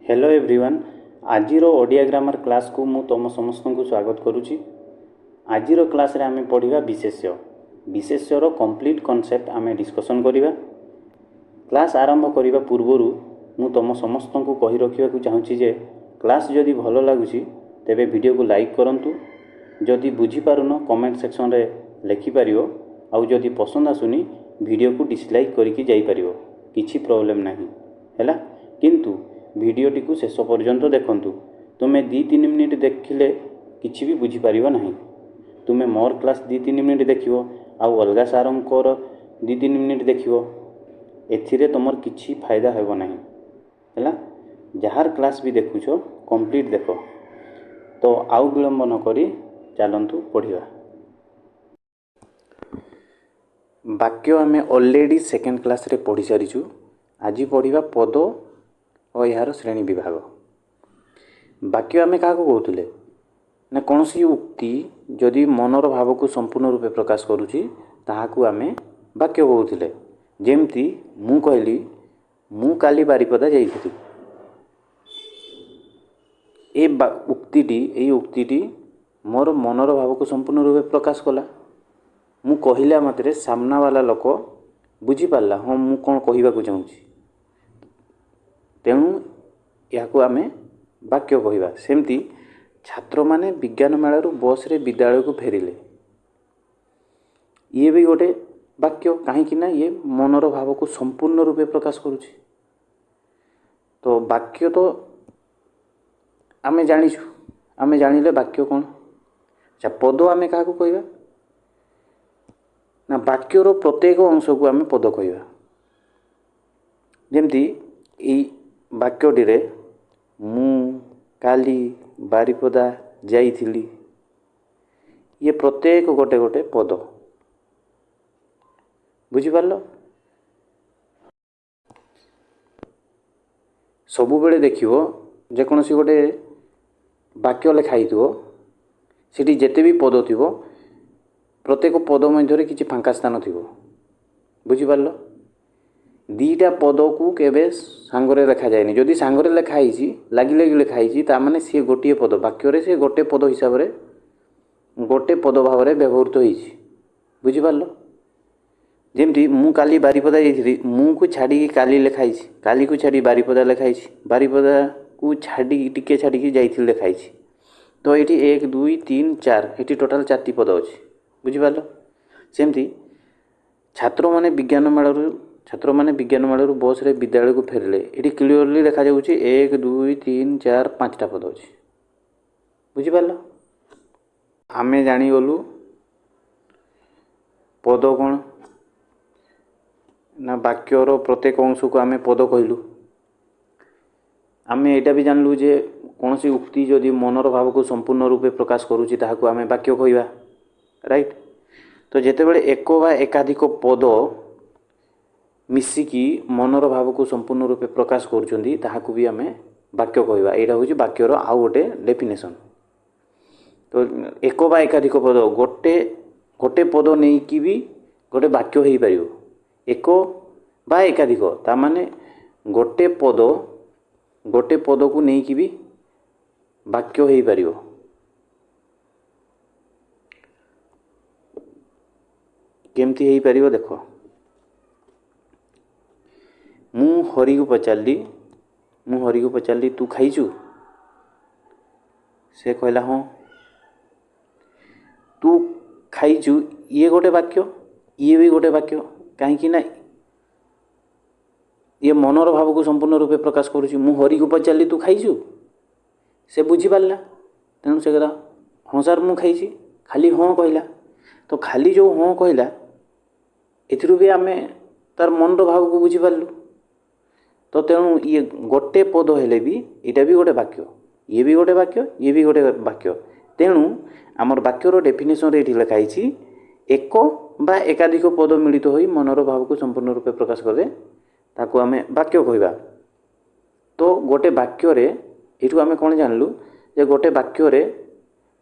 Hello everyone. आजिर Odia grammar class को मु तुम समस्त को स्वागत करुच्ची। आजिर क्लास रे आमे पढ़िबा विशेष्य विशेष्यर कंप्लीट कॉन्सेप्ट आमे डिस्कशन करिबा। क्लास आरंभ करिबा पूर्वरु मु तुम समस्त को कहि रखिबा को चाहूची जे क्लास जदि भलो लागुची तेबे वीडियो को लाइक करंतु। जदि बुझी पारुनो कमेंट सेक्शन रे लिखि पारियो। आउ जदि पसंद आसुनी वीडियो को डिसलाइक करिकि जाई पारियो, किछि प्रॉब्लम नाही हैला। किंतु वीडियोटी को शेष पर्यंत देखंतु। तुम्हें 2-3 मिनिट देखिले किछि भी बुझी पारिबो नाही। तुम्हें मोर क्लास 2-3 मिनिट देखिवो आउ अलगा सारंकर 2-3 मिनिट देखिवो, एथिरे तुमर किछि फायदा हेबो नाही हैला। जहार क्लास भी देखुछो कंप्लीट देखो। तो आउ विलंब न करी चलंतु पढ़िबा। वाक्य आमे ऑलरेडी सेकेंड क्लास रे पढ़ी सारिछु। आज पढ़िबा पद और यार श्रेणी विभाग। वाक्य आमे क्या कहते ना कौन सी उक्ति जदि मनर भाव को संपूर्ण रूपे प्रकाश करुच्ची ताहाकू आमे वाक्य कहते। जेमती मु कहली मु काली बारिपदा जाइथिली। ए उक्तिटी मोर मनर भाव को संपूर्ण रूपे प्रकाश कला। मु कहला मात्रे सामना वाला लोक बुझी पारला हाँ मु कौन कहवाक चाहूँगी, तेणु याकू आमे वाक्य कहवा। सेमती छात्र माने विज्ञान मेलारू बस रे विद्यालय को फेरिले, ये भी गोटे वाक्य। कहीं ये मनर भाव को संपूर्ण रूपे प्रकाश करुच्ची। तो वाक्य तो आमे जानिछु, आमे जानिले वाक्य कौन। अच्छा पद आमे क्या कहवा ना वाक्यर प्रत्येक अंश को आमे पद कहवा। जेमती ई वाक्यटी रे मु काली बारिपदा जाइथिली, ये प्रत्येक गोटे गोटे पद। बुझी पारलो। सबु बेले देखिवो जेकोसी गोटे वाक्य लेखाई थिवो सेठी जेते भी पद थिवो प्रत्येक पद मध्य किछि फांका स्थान थिवो। बुझी पारलो। दीटा पद को केबे सांगरे लेखा जाएनी। जदि सांगरे लेखाई लगी लगी लेखाई तामाने सी गोटे पद वाक्य से गोटे पद हिसाब से गोटे पद भाव में व्यवहृत होइछि। बुझी पारलो। जेमती मु काली बारिपदा जाइथिली, मु को छाड़ी काली लेखाई, काली को छाड़ी बारिपदा लेखाई, बारिपदा को छाड़ी टिके छाड़ी जाइथिली लेखाई। तो ये 1 2 3 4 ये टोटाल 4टी पद अच्छी। बुझी पारलो। सेमती छात्र माने विज्ञान मेलारू बस रे विद्यालय को फेरिले, ये क्लीयरली देखा जाउछि 1 2 3 4 5टा पद अच्छी। बुझी पारलो। आमे जानी गलु पद कौन ना वाक्यर प्रत्येक अंश को आमे पद कहलु। आमे एटा भी जानलु जे कौन सी उक्ति जदि मनर भाव को संपूर्ण रूपे प्रकाश करुच्ची ताहाकू आमे वाक्य कहवा। राइट। तो जेतेबेले एक बा एकाधिक पद मिसिकी मनर भाव को संपूर्ण रूपे प्रकाश करुचंदी ताहाकू भी आमे वाक्य कहवा। एटा होची वाक्यर आउ गोटे डेफिनेशन। तो एक बा एकाधिक पद गोटे पद नहीं कि भी गोटे वाक्य हो पारिबो। एक बा एकाधिक ता माने गोटे पद को नहीं कि भी वाक्य हो पारिबो। केमती हो पारिबो देखो। मु हरि को पचारली तू खाइचु, से कहला हाँ। तू खाइचु ये गोटे वाक्य, ये भी गोटे वाक्य। कहीं ना ये मनर भाव को संपूर्ण रूपे प्रकाश करुच्ची। मु हरि को पचारली तू खाइचु, से बुझी पारला, तेणु से कहला हाँ सर मु खाइची। खाली हाँ कहला। तो खाली जो हाँ कहला एथिरु भी आमे तार मनर भाव को बुझी पारलु। तो तेणु ये गोटे पद हेले भी इटा भी गोटे वाक्य, ये भी गोटे वाक्य, ये भी गोटे वाक्य। तेणु आमर वाक्यर डेफिनेशन रे लिखाई एक बा एकाधिक पद मिलित होई मनर भाव को संपूर्ण रूपे प्रकाश करे ताकू आमे वाक्य कहवा। तो गोटे वाक्य रे एठू आमे कौन जानलु जे गोटे वाक्य रे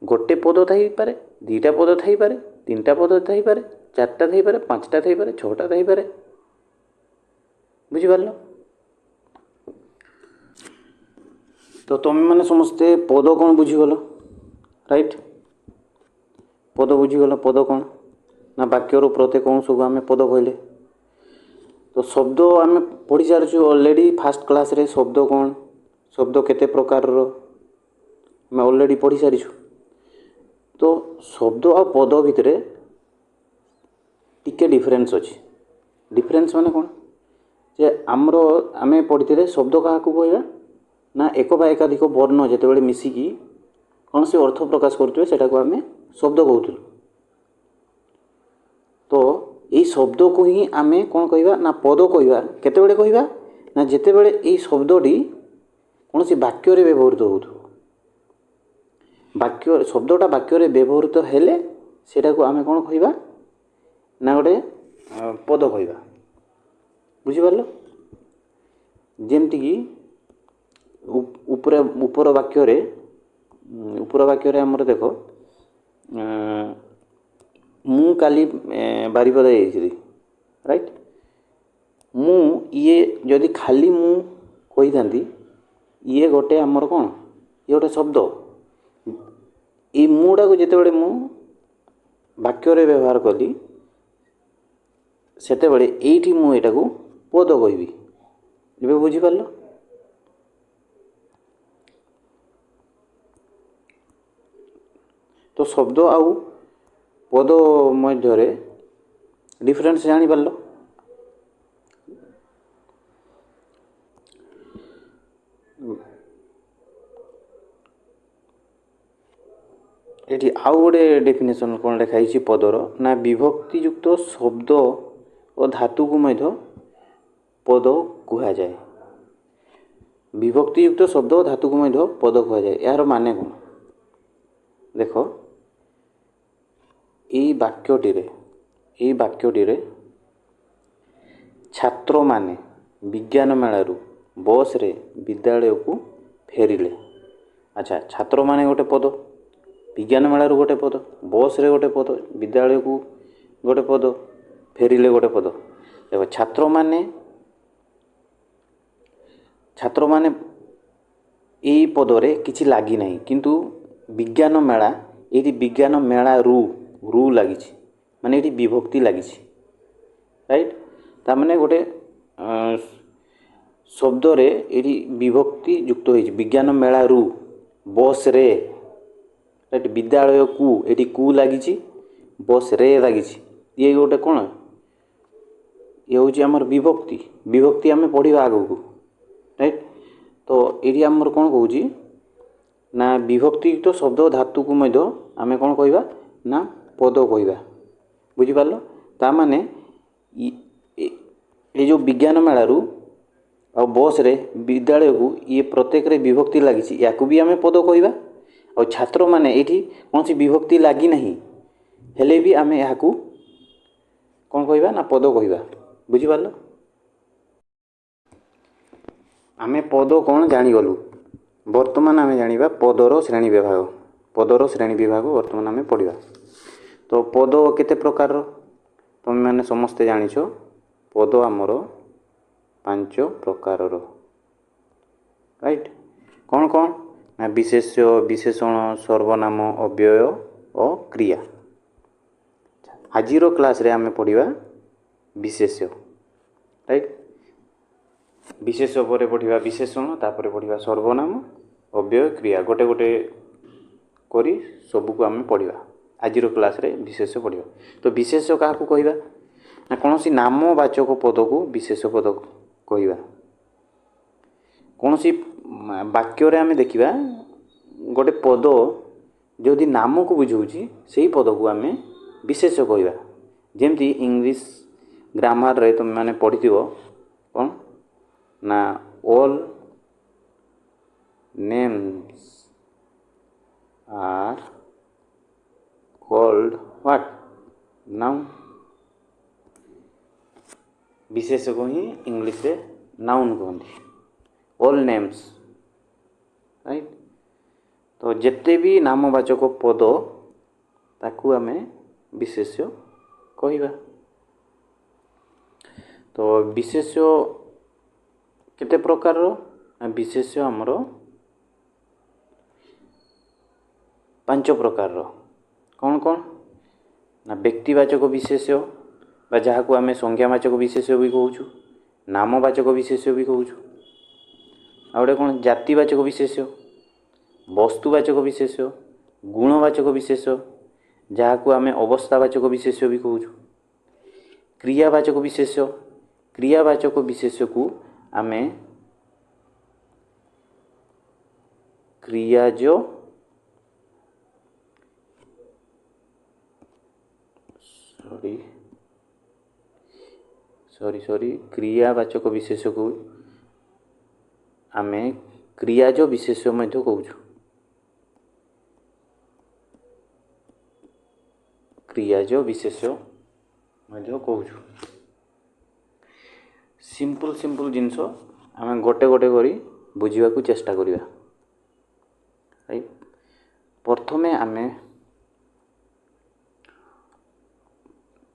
गोटे पद थाई पारे, 2टा पद थाई पारे, 3टा पद थाई पारे, 4टा थाई पारे, 5टा थाई पारे, 6टा थाई पारे। बुझी पारलो। तो तुम मैंने समस्ते पद कौन बुझीगल राइट पद बुझीगल पद कौन ना वाक्यर प्रत्येक अंश को आम पद कहले तो शब्द आम पढ़ी सारी ऑलरेडी फास्ट क्लास रे शब्द कौन शब्द केते प्रकार आम ऑलरेडी पढ़ी सारी तो शब्द आ पद भितर टिके डिफरेन्स अच्छी डिफरेन्स माने कौन जे आमर आम पढ़ी शब्द क्या कहवा ना एक बा एकाधिक वर्ण जिते मिसिकी कौन से अर्थ प्रकाश करुवे सेटा को आम शब्द कहूँ तो यही शब्द को ही आम कौन कहवा ना पद कहवा केते कहवा ना जितेबले यही शब्दटी कौन सी वाक्य व्यवहृत हो वाक्य शब्दटा वाक्य व्यवहृत हेले सेटा को आम कौन कहवा ना गोटे पद कहवा बुझिपार जेमती कि उपर वाक्य आमर देख मु काली बारिपदा जाइछी राइट मु ये जदि खाली मु कही था ये गोटे आमर कौन ये गोटे शब्द ये मुटा को जिते बड़े मु वाक्य व्यवहार कली सेते बड़े एठी मु एटा को पद कहबी एबे बुझिपार तो शब्द आउ पद मध्य डिफरेन्स जानीपार ये आउ गोटे डेफिनेशन कौन लिखाई पदर ना विभक्तियुक्त शब्द और धातु को मध्य पद कहुए विभक्तियुक्त शब्द और धातु को मध्य पद कहुए यार माने कौन देख यही वाक्यटी छात्र माने विज्ञान मेलारू बस रे विद्यालय को फेरिले अच्छा छात्र माने गोटे पद विज्ञान मेलारू गोटे पद बस रे गोटे पद विद्यालय को गोटे पद फेरिले गोटे पद देखो छात्र माने यही पदरे किछि लागी नहीं किंतु विज्ञान मेला ये विज्ञान मेला रू लगी माने ये विभक्ति लगी राइट ता माने गोटे शब्द रे ये विभक्ति युक्त हो विज्ञान मेला रू बस रे राइट विद्यालय को ये कु लगी बस रे लगी ये गोटे कौन ये हूँ आमर विभक्ति आम पढ़ा आग को राइट तो ये आमर कौन कहूँ ना विभक्तियुक्त शब्द धातु को मध्य आम कौन कहवा ना पद कहवा बुझिपार ता माने ये जो विज्ञान मेलारू आ बस रे विद्यालय को ये प्रत्येक रे विभक्ति लगी या भी आम पद कहवा और छात्र माने ये कौन सी विभक्ति लगी नहीं हेले भी आम यहाँ कौन कहवा ना पद कहवा बुझिपार आम पद कौन जानीगलु वर्तमान आम जाना पदर श्रेणी विभाग वर्तमान आम पढ़ा तो पद केते प्रकार तुम मैंने समस्ते जानिछ पद आमर 5 प्रकार राइट कौन कौन ना विशेष्य विशेषण सर्वनाम अव्यय और क्रिया आजिर क्लास रे आम पढ़ा विशेष्य राइट विशेष्य पर पढ़ा विशेषण तापर पढ़ा सर्वनाम अव्यय क्रिया गोटे गोटे करी सबको आम पढ़ा आजिर क्लास रे विशेष्य पढ़ा तो विशेष्य क्या कहवा ना कौन सी नामवाचक पद को विशेष पद कहवा कौन सी वाक्य आम देखा गोटे पद जदि नाम को बुझाऊँगी से पद को आम विशेष कहवा जमती इंग्लिश ग्रामर रे तुम मैंने पढ़ी कौन ना all names are called what noun विशेष को ही इंग्लिश रे नाउन कहते ऑल नेम्स राइट तो जिते भी नामवाचक पद ताकू आमे विशेष्य कहवा तो विशेष्य केते प्रकार विशेष्य आमर ପାଞ୍ଚ ପ୍ରକାରର। କ'ଣ କ'ଣ ନା ବ୍ୟକ୍ତିବାଚକ ବିଶେଷ୍ୟ ବା ଯାହାକୁ ଆମେ ସଂଜ୍ଞାବାଚକ ବିଶେଷ୍ୟ ବି କହୁଛୁ, ନାମବାଚକ ବିଶେଷ୍ୟ ବି କହୁଛୁ। ଆଉ ଗୋଟେ କ'ଣ ଜାତିବାଚକ ବିଶେଷ୍ୟ, ବସ୍ତୁବାଚକ ବିଶେଷ୍ୟ, ଗୁଣବାଚକ ବିଶେଷ୍ୟ ଯାହାକୁ ଆମେ ଅବସ୍ଥାବାଚକ ବିଶେଷ୍ୟ ବି କହୁଛୁ। କ୍ରିୟାବାଚକ ବିଶେଷ୍ୟ, କ୍ରିୟାବାଚକ ବିଶେଷ୍ୟକୁ ଆମେ କ୍ରିୟାଜ କ୍ରିୟାବାଚକ ବିଶେଷ୍ୟକୁ ଆମେ କ୍ରିୟାଜ ବିଶେଷ୍ୟ ମଧ୍ୟ କହୁଛୁ। କ୍ରିୟାଜ ବିଶେଷ୍ୟ ମଧ୍ୟ କହୁଛୁ। ସିମ୍ପଲ୍ ଜିନିଷ ଆମେ ଗୋଟେ ଗୋଟେ କରି ବୁଝିବାକୁ ଚେଷ୍ଟା କରିବା। ପ୍ରଥମେ ଆମେ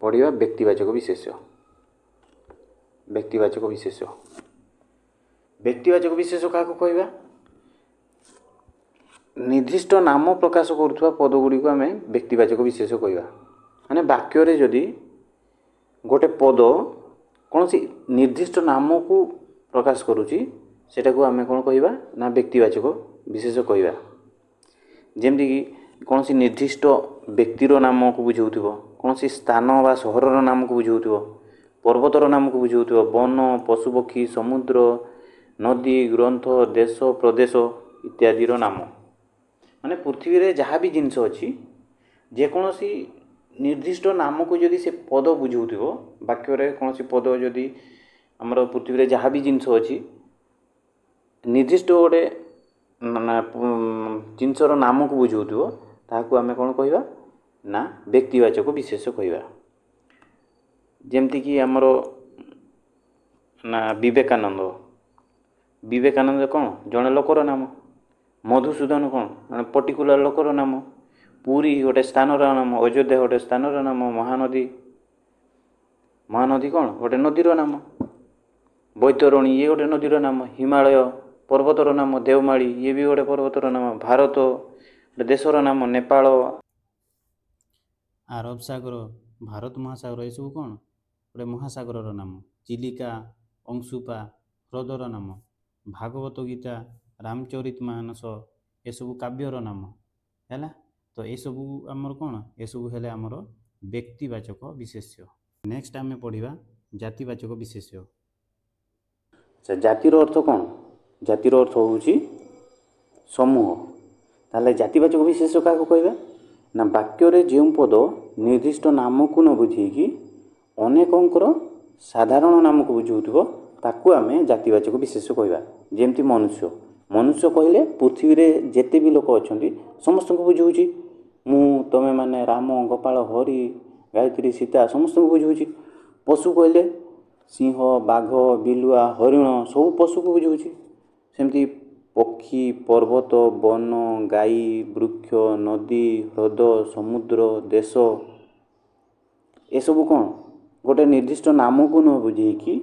ପଢ଼ିବା ବ୍ୟକ୍ତିବାଚକ ବିଶେଷ୍ୟ। ବ୍ୟକ୍ତିବାଚକ ବିଶେଷ୍ୟ କାହାକୁ କହିବା? ନିର୍ଦ୍ଦିଷ୍ଟ ନାମ ପ୍ରକାଶ କରୁଥିବା ପଦ ଗୁଡ଼ିକୁ ଆମେ ବ୍ୟକ୍ତିବାଚକ ବିଶେଷ୍ୟ କହିବା। ମାନେ ବାକ୍ୟରେ ଯଦି ଗୋଟେ ପଦ କୌଣସି ନିର୍ଦ୍ଦିଷ୍ଟ ନାମକୁ ପ୍ରକାଶ କରୁଛି ସେଟାକୁ ଆମେ କ'ଣ କହିବା ନା ବ୍ୟକ୍ତିବାଚକ ବିଶେଷ୍ୟ କହିବା। ଯେମିତିକି କୌଣସି ନିର୍ଦ୍ଦିଷ୍ଟ ବ୍ୟକ୍ତିର ନାମକୁ ବୁଝାଉଥିବ, କୌଣସି ସ୍ଥାନ ବା ସହରର ନାମକୁ ବୁଝାଉଥିବ, ପର୍ବତର ନାମକୁ ବୁଝାଉଥିବ, ବନ, ପଶୁପକ୍ଷୀ, ସମୁଦ୍ର, ନଦୀ, ଗ୍ରନ୍ଥ, ଦେଶ, ପ୍ରଦେଶ ଇତ୍ୟାଦିର ନାମ। ମାନେ ପୃଥିବୀରେ ଯାହା ବି ଜିନିଷ ଅଛି ଯେକୌଣସି ନିର୍ଦ୍ଦିଷ୍ଟ ନାମକୁ ଯଦି ସେ ପଦ ବୁଝାଉଥିବ, ବାକ୍ୟରେ କୌଣସି ପଦ ଯଦି ଆମର ପୃଥିବୀରେ ଯାହା ବି ଜିନିଷ ଅଛି ନିର୍ଦ୍ଦିଷ୍ଟ ଗୋଟେ ଜିନିଷର ନାମକୁ ବୁଝାଉଥିବ ତାହାକୁ ଆମେ କ'ଣ କହିବା ନା ବ୍ୟକ୍ତିବାଚକ ବିଶେଷ୍ୟ କହିବା। ଯେମିତିକି ଆମର ନା ବିବେକାନନ୍ଦ କ'ଣ ଜଣେ ଲୋକର ନାମ, ମଧୁସୂଦନ କ'ଣ ମାନେ ପର୍ଟିକୁଲାର ଲୋକର ନାମ, ପୁରୀ ଗୋଟେ ସ୍ଥାନର ନାମ, ଅଯୋଧ୍ୟା ଗୋଟେ ସ୍ଥାନର ନାମ, ମହାନଦୀ କ'ଣ ଗୋଟେ ନଦୀର ନାମ, ବୈତରଣୀ ଇଏ ଗୋଟେ ନଦୀର ନାମ, ହିମାଳୟ ପର୍ବତର ନାମ, ଦେଓମାଳି ଇଏ ବି ଗୋଟେ ପର୍ବତର ନାମ, ଭାରତ ଗୋଟେ ଦେଶର ନାମ, ନେପାଳ, ଆରବ ସାଗର, ଭାରତ ମହାସାଗର ଏସବୁ କ'ଣ ଗୋଟେ ମହାସାଗରର ନାମ, ଚିଲିକା, ଅଂଶୁପା ହ୍ରଦର ନାମ, ଭାଗବତ ଗୀତା, ରାମଚରିତମାନସ ଏସବୁ କାବ୍ୟର ନାମ ହେଲା। ତ ଏସବୁ ଆମର କ'ଣ ଏସବୁ ହେଲେ ଆମର ବ୍ୟକ୍ତିବାଚକ ବିଶେଷ୍ୟ। ନେକ୍ସଟ ଆମେ ପଢ଼ିବା ଜାତିବାଚକ ବିଶେଷ୍ୟ। ଆଚ୍ଛା, ଜାତିର ଅର୍ଥ କ'ଣ? ଜାତିର ଅର୍ଥ ହେଉଛି ସମୂହ। ତାହେଲେ ଜାତିବାଚକ ବିଶେଷ୍ୟ କାହାକୁ କହିବା ନା ବାକ୍ୟରେ ଯେଉଁ ପଦ ନିର୍ଦ୍ଦିଷ୍ଟ ନାମକୁ ନ ବୁଝେଇକି ଅନେକଙ୍କର ସାଧାରଣ ନାମକୁ ବୁଝାଉଥିବ ତାକୁ ଆମେ ଜାତିବାଚକ ବିଶେଷ୍ୟ କହିବା। ଯେମିତି ମନୁଷ୍ୟ କହିଲେ ପୃଥିବୀରେ ଯେତେ ବି ଲୋକ ଅଛନ୍ତି ସମସ୍ତଙ୍କୁ ବୁଝାଉଛି। ମୁଁ, ତମେମାନେ, ରାମ, ଗୋପାଳ, ହରି, ଗାୟତ୍ରୀ, ସୀତା ସମସ୍ତଙ୍କୁ ବୁଝାଉଛି। ପଶୁ କହିଲେ ସିଂହ, ବାଘ, ବିଲୁଆ, ହରିଣ ସବୁ ପଶୁକୁ ବୁଝାଉଛି। ସେମିତି ପକ୍ଷୀ, ପର୍ବତ, ବନ, ଗାଈ, ବୃକ୍ଷ, ନଦୀ, ହ୍ରଦ, ସମୁଦ୍ର, ଦେଶ ଏସବୁ କ'ଣ ଗୋଟେ ନିର୍ଦ୍ଦିଷ୍ଟ ନାମକୁ ନ ବୁଝେଇକି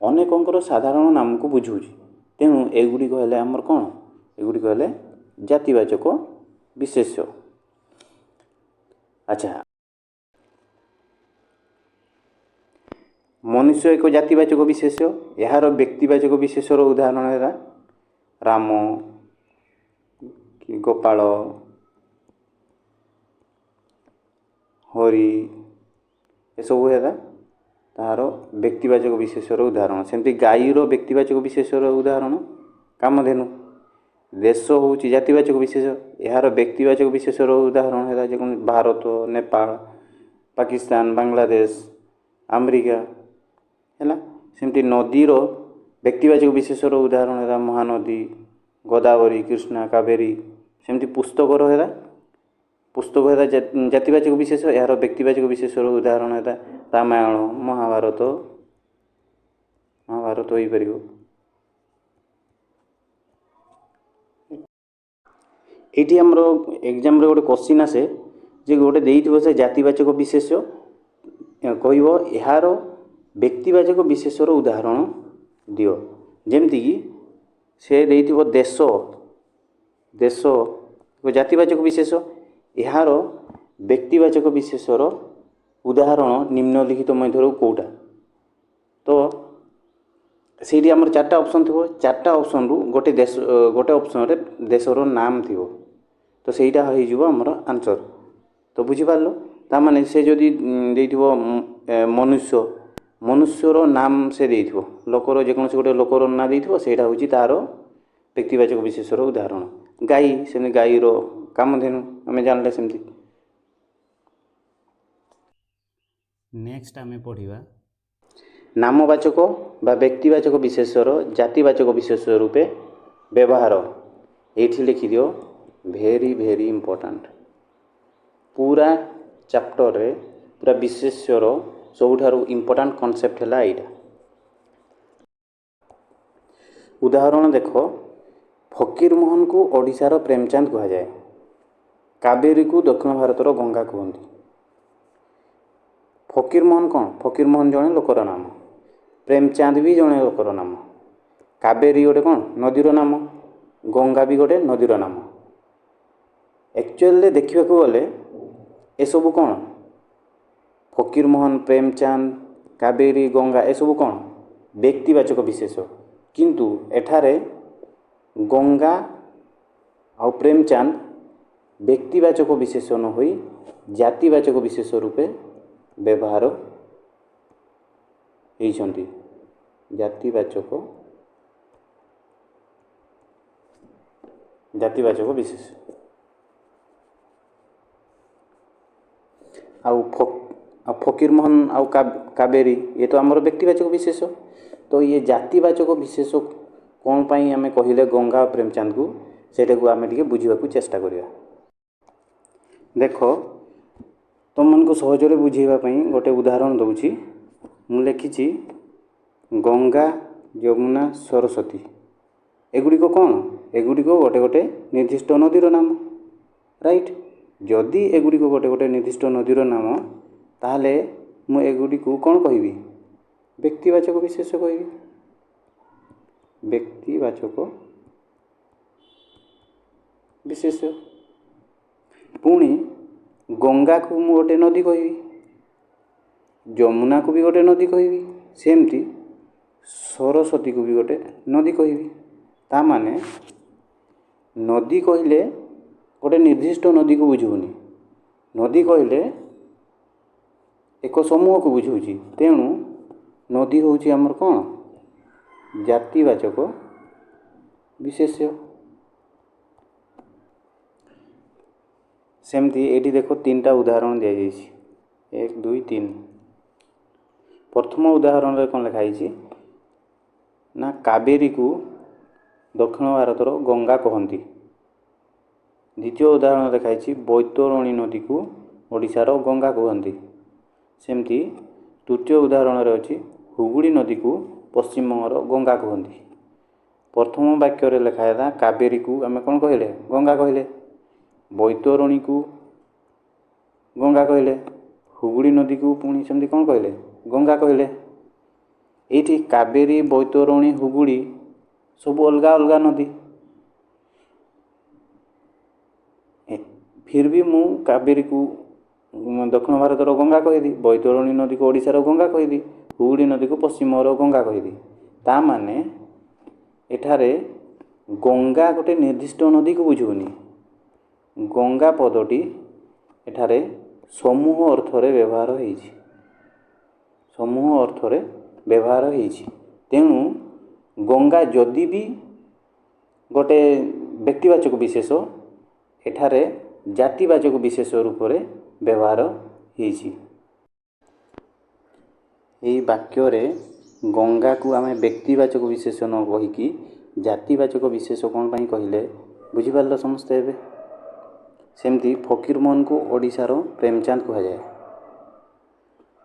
ଅନେକଙ୍କର ସାଧାରଣ ନାମକୁ ବୁଝାଉଛି। ତେଣୁ ଏଗୁଡ଼ିକ ହେଲେ ଆମର କ'ଣ? ଏଗୁଡ଼ିକ ହେଲେ ଜାତିବାଚକ ବିଶେଷ୍ୟ। ଆଚ୍ଛା, ମନୁଷ୍ୟ ଏକ ଜାତିବାଚକ ବିଶେଷ୍ୟ। ଏହାର ବ୍ୟକ୍ତିବାଚକ ବିଶେଷ୍ୟର ଉଦାହରଣ ହେଲା ରାମ, ଗୋପାଳ, ହରି ଏସବୁ ହେଲା ତାହାର ବ୍ୟକ୍ତିବାଚକ ବିଶେଷ୍ୟର ଉଦାହରଣ। ସେମିତି ଗାଈର ବ୍ୟକ୍ତିବାଚକ ବିଶେଷ୍ୟର ଉଦାହରଣ କାମଧେନୁ। ଦେଶ ହେଉଛି ଜାତିବାଚକ ବିଶେଷ୍ୟ। ଏହାର ବ୍ୟକ୍ତିବାଚକ ବିଶେଷ୍ୟର ଉଦାହରଣ ହେଲା ଯେକୌଣସି ଭାରତ, ନେପାଳ, ପାକିସ୍ତାନ, ବାଂଲାଦେଶ, ଆମେରିକା ହେଲା। ସେମିତି ନଦୀର ବ୍ୟକ୍ତିବାଚକ ବିଶେଷ୍ୟର ଉଦାହରଣ ହେଲା ମହାନଦୀ, ଗୋଦାବରୀ, କୃଷ୍ଣା, କାବେରୀ। ସେମିତି ପୁସ୍ତକ ହେଲା ଜାତିବାଚକ ବିଶେଷ୍ୟ। ଏହାର ବ୍ୟକ୍ତିବାଚକ ବିଶେଷ୍ୟର ଉଦାହରଣ ହେଲା ରାମାୟଣ, ମହାଭାରତ ହୋଇପାରିବ। ଏଇଠି ଆମର ଏକ୍ଜାମ୍ରେ ଗୋଟେ କୋଶ୍ଚିନ୍ ଆସେ ଯେ ଗୋଟେ ଦେଇଥିବ ସେ ଜାତିବାଚକ ବିଶେଷ୍ୟ କହିବ ଏହାର ବ୍ୟକ୍ତିବାଚକ ବିଶେଷ୍ୟର ଉଦାହରଣ ଦିଅ। ଯେମିତିକି ସେ ଦେଇଥିବ ଦେଶ ଜାତିବାଚକ ବିଶେଷ୍ୟ, ଏହାର ବ୍ୟକ୍ତିବାଚକ ବିଶେଷର ଉଦାହରଣ ନିମ୍ନଲିଖିତ ମଧ୍ୟରୁ କେଉଁଟା? ତ ସେଇଠି ଆମର ଚାରିଟା ଅପସନ୍ ଥିବ, ଚାରିଟା ଅପସନ୍ରୁ ଗୋଟେ ଅପସନ୍ରେ ଦେଶର ନାମ ଥିବ, ତ ସେଇଟା ହେଇଯିବ ଆମର ଆନ୍ସର୍। ତ ବୁଝିପାରିଲ? ତାମାନେ ସେ ଯଦି ଦେଇଥିବ ମନୁଷ୍ୟର ନାମ ସେ ଦେଇଥିବ, ଲୋକର ଯେକୌଣସି ଗୋଟେ ଲୋକର ନାଁ ଦେଇଥିବ, ସେଇଟା ହେଉଛି ତା'ର ବ୍ୟକ୍ତିବାଚକ ବିଶେଷର ଉଦାହରଣ। ଗାଈ, ସେମିତି ଗାଈର କାମଧେନୁ ଆମେ ଜାଣିଲେ ସେମିତି। ନେକ୍ସଟ ଆମେ ପଢ଼ିବା ନାମବାଚକ ବା ବ୍ୟକ୍ତିବାଚକ ବିଶେଷର ଜାତିବାଚକ ବିଶେଷ ରୂପେ ବ୍ୟବହାର। ଏଇଠି ଲେଖିଦିଅ, ଭେରି ଭେରି ଇମ୍ପୋର୍ଟାଣ୍ଟ। ପୁରା ଚାପ୍ଟରରେ ପୁରା ବିଶେଷର ସବୁଠାରୁ ଇମ୍ପୋର୍ଟାଣ୍ଟ କନସେପ୍ଟ ହେଲା ଏଇଟା। ଉଦାହରଣ ଦେଖ, ଫକୀରମୋହନକୁ ଓଡ଼ିଶାର ପ୍ରେମଚାନ୍ଦ କୁହାଯାଏ। କାବେରୀକୁ ଦକ୍ଷିଣ ଭାରତର ଗଙ୍ଗା କୁହନ୍ତି। ଫକୀରମୋହନ କ'ଣ? ଫକୀରମୋହନ ଜଣେ ଲୋକର ନାମ, ପ୍ରେମଚାନ୍ଦ ବି ଜଣେ ଲୋକର ନାମ, କାବେରୀ ଗୋଟେ କ'ଣ ନଦୀର ନାମ, ଗଙ୍ଗା ବି ଗୋଟେ ନଦୀର ନାମ। ଆକ୍ଚୁଆଲିରେ ଦେଖିବାକୁ ଗଲେ ଏସବୁ କ'ଣ? ଫକୀରମୋହନ, ପ୍ରେମଚାନ୍ଦ, କାବେରୀ, ଗଙ୍ଗା ଏସବୁ କ'ଣ? ବ୍ୟକ୍ତିବାଚକ ବିଶେଷ। କିନ୍ତୁ ଏଠାରେ ଗଙ୍ଗା ଆଉ ପ୍ରେମଚାନ୍ଦ ବ୍ୟକ୍ତିବାଚକ ବିଶେଷ ନ ହୋଇ ଜାତିବାଚକ ବିଶେଷ ରୂପେ ବ୍ୟବହାର ହେଇଛନ୍ତି। ଜାତିବାଚକ ବିଶେଷ। ଆଉ ଫକୀରମୋହନ ଆଉ କାବେରୀ ଇଏ ତ ଆମର ବ୍ୟକ୍ତିବାଚକ ବିଶେଷ। ତ ଇଏ ଜାତିବାଚକ ବିଶେଷ କ'ଣ ପାଇଁ ଆମେ କହିଲେ ଗଙ୍ଗା ପ୍ରେମଚାନ୍ଦକୁ, ସେଇଟାକୁ ଆମେ ଟିକେ ବୁଝିବାକୁ ଚେଷ୍ଟା କରିବା। ଦେଖ, ତୁମମାନଙ୍କୁ ସହଜରେ ବୁଝେଇବା ପାଇଁ ଗୋଟେ ଉଦାହରଣ ଦେଉଛି। ମୁଁ ଲେଖିଛି ଗଙ୍ଗା, ଯମୁନା, ସରସ୍ୱତୀ। ଏଗୁଡ଼ିକ କ'ଣ? ଏଗୁଡ଼ିକ ଗୋଟେ ଗୋଟେ ନିର୍ଦ୍ଦିଷ୍ଟ ନଦୀର ନାମ, ରାଇଟ୍? ଯଦି ଏଗୁଡ଼ିକ ଗୋଟେ ଗୋଟେ ନିର୍ଦ୍ଦିଷ୍ଟ ନଦୀର ନାମ, ତାହେଲେ ମୁଁ ଏଗୁଡ଼ିକୁ କ'ଣ କହିବି? ବ୍ୟକ୍ତିବାଚକ ବିଶେଷ କହିବି। ବ୍ୟକ୍ତିବାଚକ ବିଶେଷ। ପୁଣି ଗଙ୍ଗାକୁ ମୁଁ ଗୋଟେ ନଦୀ କହିବି, ଯମୁନାକୁ ବି ଗୋଟେ ନଦୀ କହିବି, ସେମିତି ସରସ୍ୱତୀକୁ ବି ଗୋଟେ ନଦୀ କହିବି। ତା ମାନେ ନଦୀ କହିଲେ ଗୋଟେ ନିର୍ଦ୍ଦିଷ୍ଟ ନଦୀକୁ ବୁଝୁନି, ନଦୀ କହିଲେ ଏକ ସମୂହକୁ ବୁଝାଉଛି। ତେଣୁ ନଦୀ ହେଉଛି ଆମର କ'ଣ? ଜାତିବାଚକ ବିଶେଷ। ସେମିତି ଏଇଠି ଦେଖ, ତିନିଟା ଉଦାହରଣ ଦିଆଯାଇଛି, 1 2 3। ପ୍ରଥମ ଉଦାହରଣରେ କ'ଣ ଲେଖା ହେଇଛି ନା କାବେରୀକୁ ଦକ୍ଷିଣ ଭାରତର ଗଙ୍ଗା କହନ୍ତି। ଦ୍ୱିତୀୟ ଉଦାହରଣ ଲେଖାହେଇଛି ବୈତରଣୀ ନଦୀକୁ ଓଡ଼ିଶାର ଗଙ୍ଗା କୁହନ୍ତି। ସେମିତି ତୃତୀୟ ଉଦାହରଣରେ ଅଛି ହୁଗୁଳି ନଦୀକୁ ପଶ୍ଚିମବଙ୍ଗର ଗଙ୍ଗା କୁହନ୍ତି। ପ୍ରଥମ ବାକ୍ୟରେ ଲେଖା ହେଲା କାବେରୀକୁ ଆମେ କ'ଣ କହିଲେ? ଗଙ୍ଗା କହିଲେ। ବୈତରଣୀକୁ ଗଙ୍ଗା କହିଲେ। ହୁଗୁଳି ନଦୀକୁ ପୁଣି ସେମିତି କ'ଣ କହିଲେ? ଗଙ୍ଗା କହିଲେ। ଏଇଠି କାବେରୀ, ବୈତରଣୀ, ହୁଗୁଳି ସବୁ ଅଲଗା ଅଲଗା ନଦୀ। ଫିର୍ ବି ମୁଁ କାବେରୀକୁ ଦକ୍ଷିଣ ଭାରତର ଗଙ୍ଗା କହିଲି, ବୈତରଣୀ ନଦୀକୁ ଓଡ଼ିଶାର ଗଙ୍ଗା କହିଲି, ହୁଗୁଳି ନଦୀକୁ ପଶ୍ଚିମର ଗଙ୍ଗା କହିଲି। ତା ମାନେ ଏଠାରେ ଗଙ୍ଗା ଗୋଟେ ନିର୍ଦ୍ଦିଷ୍ଟ ନଦୀକୁ ବୁଝୁନି। ଗଙ୍ଗା ପଦଟି ଏଠାରେ ସମୂହ ଅର୍ଥରେ ବ୍ୟବହାର ହେଇଛି। ସମୂହ ଅର୍ଥରେ ବ୍ୟବହାର ହେଇଛି। ତେଣୁ ଗଙ୍ଗା ଯଦି ବି ଗୋଟେ ବ୍ୟକ୍ତିବାଚକ ବିଶେଷ, ଏଠାରେ ଜାତିବାଚକ ବିଶେଷ ରୂପରେ ବ୍ୟବହାର ହେଇଛି। ଏହି ବାକ୍ୟରେ ଗଙ୍ଗାକୁ ଆମେ ବ୍ୟକ୍ତିବାଚକ ବିଶେଷ ନ କହିକି ଜାତିବାଚକ ବିଶେଷ କ'ଣ ପାଇଁ କହିଲେ ବୁଝିପାରିଲ ସମସ୍ତେ ଏବେ? ସେମିତି ଫକୀରମୋହନକୁ ଓଡ଼ିଶାର ପ୍ରେମଚାନ୍ଦ କୁହାଯାଏ।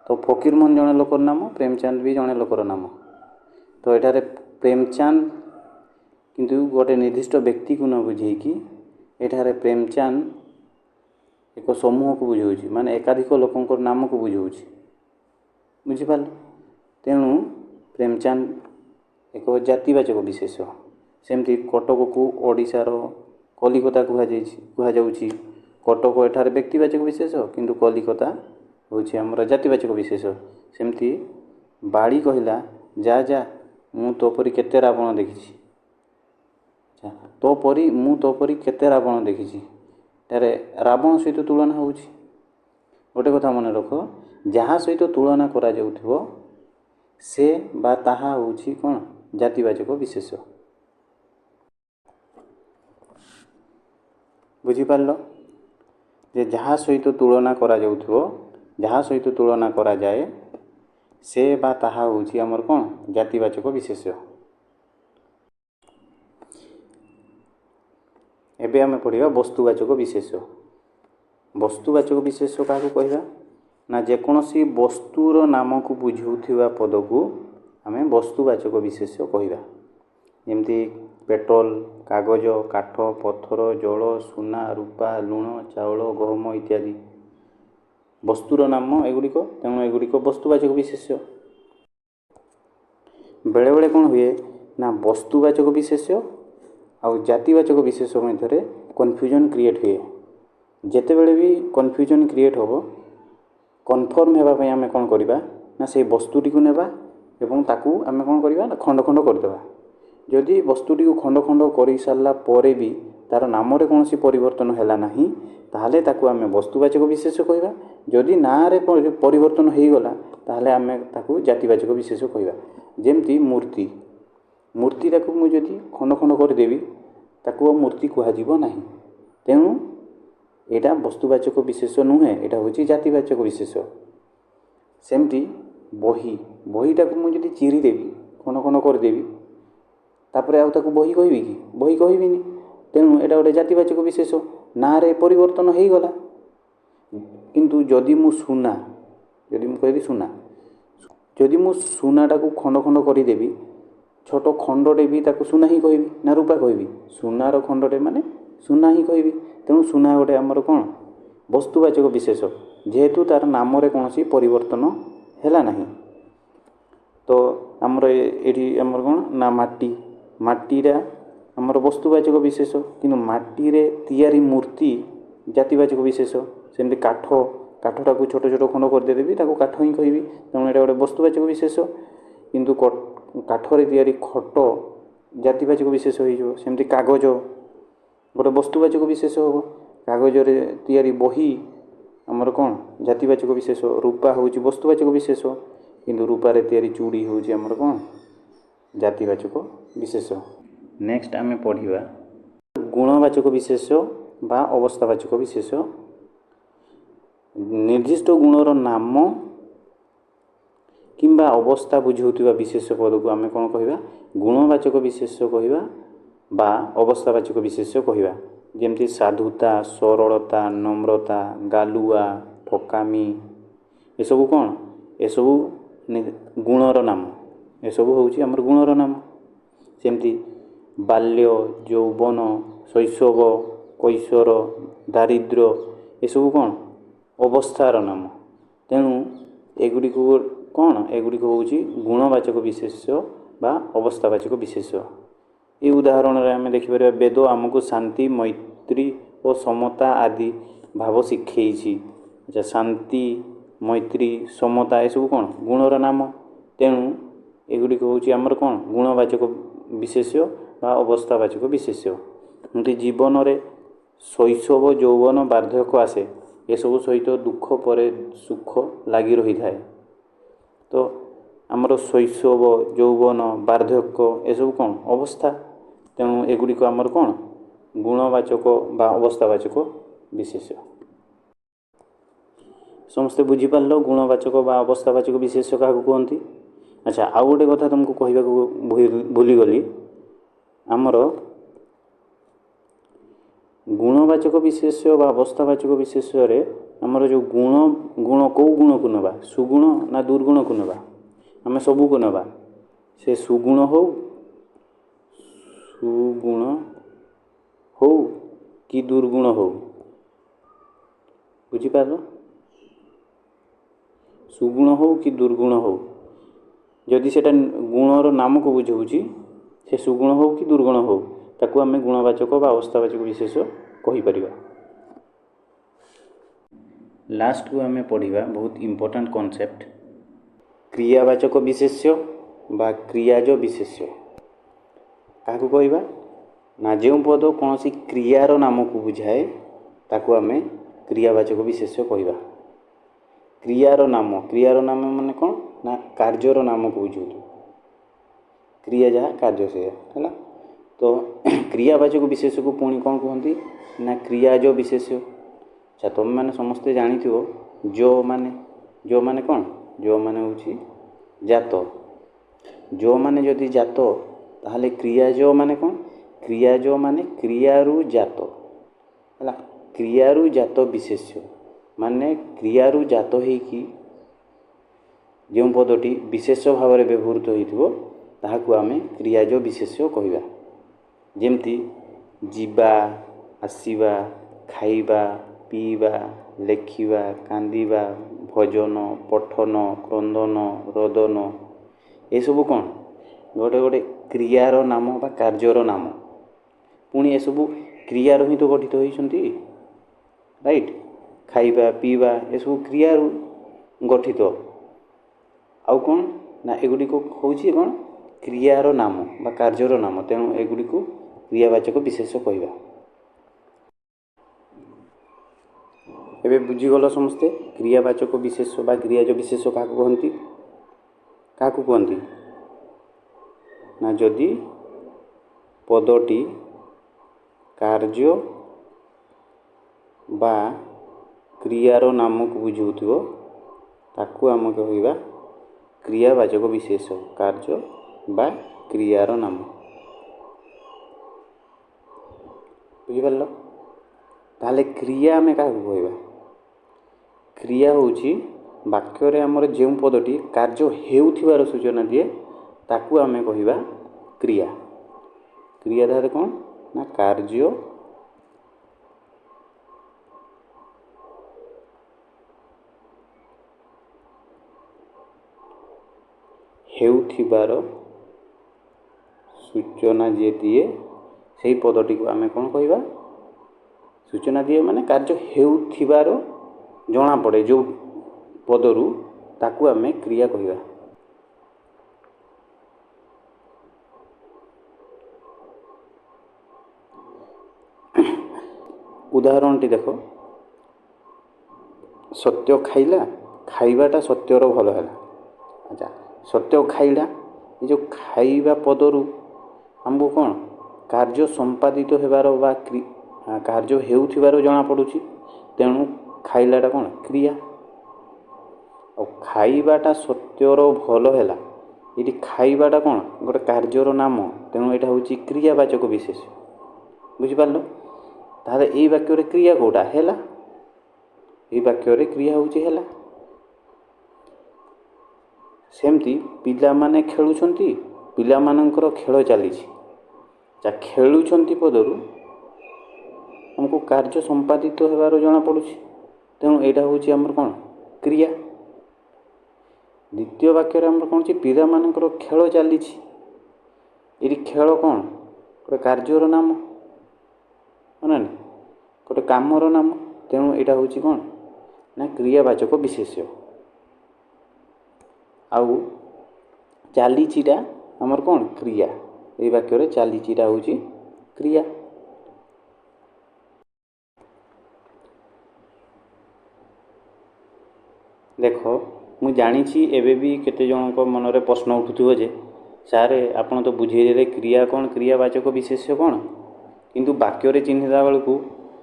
ତ ଫକୀରମୋହନ ଜଣେ ଲୋକର ନାମ, ପ୍ରେମଚାନ୍ଦ ବି ଜଣେ ଲୋକର ନାମ। ତ ଏଠାରେ ପ୍ରେମଚାନ୍ଦ କିନ୍ତୁ ଗୋଟେ ନିର୍ଦ୍ଦିଷ୍ଟ ବ୍ୟକ୍ତିକୁ ନ ବୁଝେଇକି ଏଠାରେ ପ୍ରେମଚାନ୍ଦ ଏକ ସମୂହକୁ ବୁଝାଉଛି, ମାନେ ଏକାଧିକ ଲୋକଙ୍କର ନାମକୁ ବୁଝାଉଛି। ବୁଝିପାରିଲ? ତେଣୁ ପ୍ରେମଚାନ୍ଦ ଏକ ଜାତିବାଚକ ବିଶେଷ। ସେମିତି କଟକକୁ ଓଡ଼ିଶାର କଲିକତା କୁହାଯାଉଛି। कटक एठार व्यक्तिवाचक विशेष किंतु कलिकता होछि हमर जातिवाचक विशेष। सेमती बाड़ी कहला जा जा मु तो परी केते रावण देखिछि, तो परी मु तो परी केते रावण देखिछि, तारे रावण सहित तुलना होछि। गोटे कथा मन रख, जहाँ सहित तुलना करा जाउथिबो से बा ताहा होछि कोन जातिवाचक विशेष। बुझी पारलो जे जहाँ सहित तुलना करा जाउथिबो, जहाँ सहित तुलना करा जाए से बा ताहा होछि हमर कोन जातिवाचक विशेष। एबे आमे पढ़िबा वस्तुवाचक विशेष। वस्तुवाचक विशेष काहू कहबा ना जेकोसी वस्तुर नाम को बुझाउथिबा पद को आमे वस्तुवाचक विशेष कहबा। जेमती पेट्रोल, कागज, काठ, पत्थर, जल, सुना, रूपा, लुण, चाउल, गहम इत्यादि वस्तुर नाम एगुड़िक, तेणु एगुड़िक वस्तुवाचक विशेष। बेले बेले कौन हुए ना वस्तुवाचक विशेष आउ जातिवाचक विशेष मध्य कन्फ्यूजन क्रिएट हुए। जेते बेले भी कन्फ्यूजन क्रिएट होबो कन्फर्म हेबा पई आमे कोन करिबा ना से वस्तुटी को नेबा एवं ताकू आमे कोन करिबा ना खंड खंड कर देबा। जदि वस्तुटी को खंड खंड करि सारला परे भी तार नाम रे कोनोसी परिवर्तन हैला नाही ताहले ताकू आमे वस्तुवाचक विशेष कहबा। जदि ना रे परिवर्तन हेई गला ताहले आमे ताकू जातिवाचक विशेष कहबा। जेमती मूर्ति, मूर्ति ताकू मु जदि खंड खंड कर देबी ताकू मूर्ति कुहा जीवो नाही, तेणु एटा वस्तुवाचक विशेष नुहे, एटा होची जातिवाचक विशेष। सेमती बही, बहीटा को मु जदि चिरी देबी खंड खंड कर देबी तापरे आउ ताकू बही कहबी कि बही कहबिनी, तेणु एटा गोटे जातिवाचक विशेष ना रे परिवर्तन हेई गला। किंतु जदि मु सुना, जदि मु कहबी सुना, जदि मु सुनाटा को खंड खंड कर देबी छोट खंडटे भी ताकू सुना ही कहबी ना रूपा कहबी, सुनार खंडटे माने सुना ही कहबी। तेणु सुना गोटे आमर कौन वस्तुवाचक विशेष जेहेतु तार नाम रे कोनोसी परिवर्तन हैला नाही। तो आमर एठी आमर कौन ना माटी, माटीरा आमर वस्तुवाचक विशेष किंतु माटी रे तैयारी मूर्ति जातिवाचक विशेष। सेमती काठ, काठटा को छोट छोट खंड कर देबी ताकू काठ ही कहबी, तेणु एटा गोटे वस्तुवाचक विशेष। किंतु काठरे तैयारी खट जातिवाचक विशेष हो। सेमती कागज गोटे वस्तुवाचक विशेष हो, कागज रे तैयारी बही आमर कौन जातिवाचक विशेष। रूपा होची वस्तुवाचक विशेष किंतु रूपारे तैयारी चूड़ी होची आमर कौन जातिवाचक विशेष। नेक्स्ट आमे पढ़िबा गुणवाचक विशेष बा अवस्थावाचक विशेष। निर्दिष्ट गुणर नाम किंबा अवस्था बुझाउथिबा विशेष पद को आमे कोन कहबा गुणवाचक विशेष कहबा बा अवस्थावाचक विशेष कहबा। जेमती साधुता, सरलता, नम्रता, गालुआ, ठकामी ए सब कोन ए सब गुणर नाम, ए सब होउची हमर गुणर नाम। सेमती बाल्य, यौवन, शैशव, कैशोर, दारिद्र्य ए सब कोन अवस्थार नाम। तेणु एगुड़ी को कौन एगुड़ी होउची गुणवाचक विशेष बा अवस्थावाचक विशेष। ये उदाहरण रे आमे देखि परिबा वेद आमको शांति, मैत्री और समता आदि भाव शिखेइछि। अच्छा, शांति, मैत्री, समता ए सब कौन गुणर नाम। तेणु एगुड़ी होउची हमर कौन गुणवाचक विशेष बा अवस्थावाचक विशेष। जीवन रे शैशव, यौवन, वार्धक्य आसे ए सब सहित दुख परे सुख लगी रही थाए। तो आमर शैशव, यौवन, वार्धक्य ए सब कौन अवस्था। तेणु एगुड़ी आमर कौन गुणवाचक बा अवस्थावाचक विशेष। समस्ते बुझीपार गुणवाचक बा अवस्थावाचक विशेष क्या कहती। अच्छा, आउ गोटे कथा तुमको कहवा भूलीगली, आमर गुणवाचक विशेष बा अवस्थावाचक विशेष रे आमर जो गुण गुण कौ गुण को नवा सुगुण ना दुर्गुण को नवा आमे सबू को नवा। से सुगुण हो कि दुर्गुण हो, बुझीपार सुगुण हो कि दुर्गुण हो। जदि सेटा गुणर नाम को बुझाऊँगी से सुगुण हो कि दुर्गुण हो ताकू आमे गुणवाचक बा अवस्थावाचक विशेष कहि परिबा। लास्ट को आम पढ़ा बहुत इम्पोर्टाट कॉन्सेप्ट क्रियावाचक विशेष्य बा क्रियाज विशेष्य क्या कहवा ना जो पद कौन सी क्रियार नाम को बुझाए ताकू आम क्रियावाचक विशेष्य कहवा। क्रियार नाम माने कौन ना कार्यर नाम को बुझाऊ क्रिया जहाँ कार्य से है तो क्रियावाचक विशेष को पुणी कौन कहती ना क्रियाज विशेष्य। अच्छा तुम मैंने समस्ते जानी जो माने कौन जो माने हूँ जात जो माने जदि जात ताहले क्रियाज माने कौन क्रियाज माने क्रियारु जात है क्रियारु जात विशेष्य माने क्रियारु जात होइकी जो पदटी विशेष भाव में व्यवहृत होइथिबो ताहाकु आमे क्रियाज विशेष्य कहवा। जेमती जीवा आसीबा खाइबा पीवा लेखिबा कांदिबा भजन पठन क्रंदन रोदन ये सब कौन गोटे गोटे क्रियार नाम बा कार्यर नाम पुणी ये सब क्रियार ही तो गठित होइछंती राइट। खाइबा पीवा ये सब क्रियार गठित आउ कौन ना एगुड़ी को होउछि कौन क्रियार नाम बा कार्यर नाम तेणु एगुड़ी को क्रियावाचक विशेष कहवा। एबे बुझीगल समस्ते क्रियावाचक विशेष बा क्रियाज विशेष क्या कहती क्या कहती ना जदि पदटी कार्य बा क्रियार नाम को बुझाउथिबो ताकू आम कहवा क्रियावाचक विशेष कार्य बा क्रियार नाम बुझिपारल। ताहले क्रिया आम क्या कहवा क्रिया होउछि वाक्य आमर जो पदटी कार्य हेउथिबार सूचना दिए ताकू आम कहवा क्रिया। क्रिया धारे कौन ना कार्य हेउथिबार सूचना जे दिए से पदटी को आम कौन कहवा सूचना दिए माने कार्य हेउथिबार जना पड़े जो पदरू ताकू आम क्रिया कहवा। उदाहरण टी देख सत्य खाइला खाइबाटा सत्यर भल है। अच्छा सत्य खाइला ये जो खाइबा पदरू हमको कौन कार्य संपादित होबार बा कार्य हेउथिबार जना पड़ुछि तेणु खाइलाटा कौन क्रिया और खाइबाटा सत्यर भल है ये खाइबाटा कौन गोटे कार्यर नाम तेणु यहाँ हूँ क्रियावाचक विशेष बुझिपार। ताहले एई वाक्य क्रिया कोटा हैला एई वाक्य क्रिया हूँ हैला। सेमती पिला माने खेलुछंती पिला मानकर खेल चली खेलुछंती पदरू हमको कार्य संपादित होबार जना पड़ुछि तेणु यहाँ हूँ आमर कौन क्रिया। द्वितीय वाक्य आमर कौन पिला मानकर खेल चली ये खेल कौन गोटे कार्यर नाम है ना गोटे कामर नाम तेणु यहाँ हूँ कौन ना क्रियावाचक विशेष्य। आउ चलीटा आमर कौन क्रिया ये वाक्य चलीटा हूँ क्रिया। देख मु जानी एबे भी केते जनक मनरे प्रश्न उठुथिबो जे सारे आपण तो बुझेइले क्रिया कौन क्रियावाचक विशेष्य कौन किंतु वाक्य चिन्हिला बेलू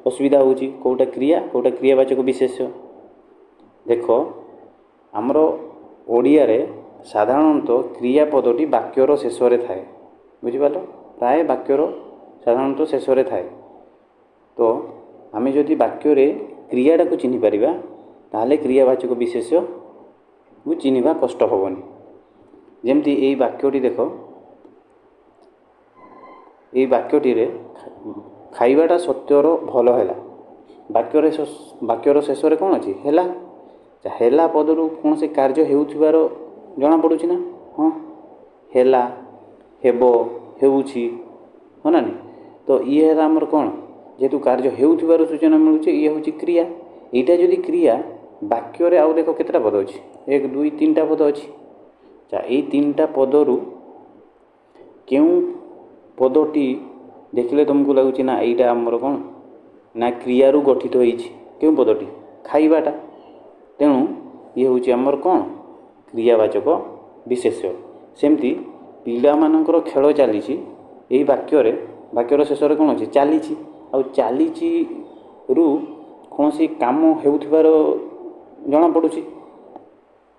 असुविधा होउची कोटा क्रिया कोटा क्रियावाचक विशेष्य। देख आमर ओडिया रे साधारणतः क्रिया पदटी वाक्यर शेष थाए बुझिपार प्राय वाक्यर साधारणतः शेष थाए तो आम जदि वाक्य क्रियाटा को चिन्ह पारिबा ताहले क्रियावाचक विशेष्य को चिन्हवा कष्ट हेनी। जेमती यही वाक्यटी देख यही वाक्यटी खाइबाटा सत्यर भल है वाक्यर शेष कौन अच्छी है पदरू कौन से कार्य हेउथिबार जना पड़ुछि ना हाँ हेला हेबो हेउछि है ना तो ये आमर कौन जेहेतु कार्य हेउथिबार सूचना मिलूँ ये हूँ क्रिया। यहाँ जदि क्रिया ବାକ୍ୟରେ ଆଉ ଦେଖ କେତେଟା ପଦ ଅଛି, 1 2 3ଟା ପଦ ଅଛି। ଆଚ୍ଛା, ଏଇ 3ଟା ପଦରୁ କେଉଁ ପଦଟି ଦେଖିଲେ ତୁମକୁ ଲାଗୁଛି ନା ଏଇଟା ଆମର କ'ଣ ନା କ୍ରିୟାରୁ ଗଠିତ ହେଇଛି? କେଉଁ ପଦଟି? ଖାଇବାଟା। ତେଣୁ ଇଏ ହେଉଛି ଆମର କ'ଣ କ୍ରିୟାବାଚକ ବିଶେଷ୍ୟ। ସେମିତି ପିଲାମାନଙ୍କର ଖେଳ ଚାଲିଛି, ଏହି ବାକ୍ୟର ଶେଷରେ କ'ଣ ଅଛି? ଚାଲିଛି। ଆଉ ଚାଲିଛିରୁ କୌଣସି କାମ ହେଉଥିବାର ଜଣାପଡ଼ୁଛି,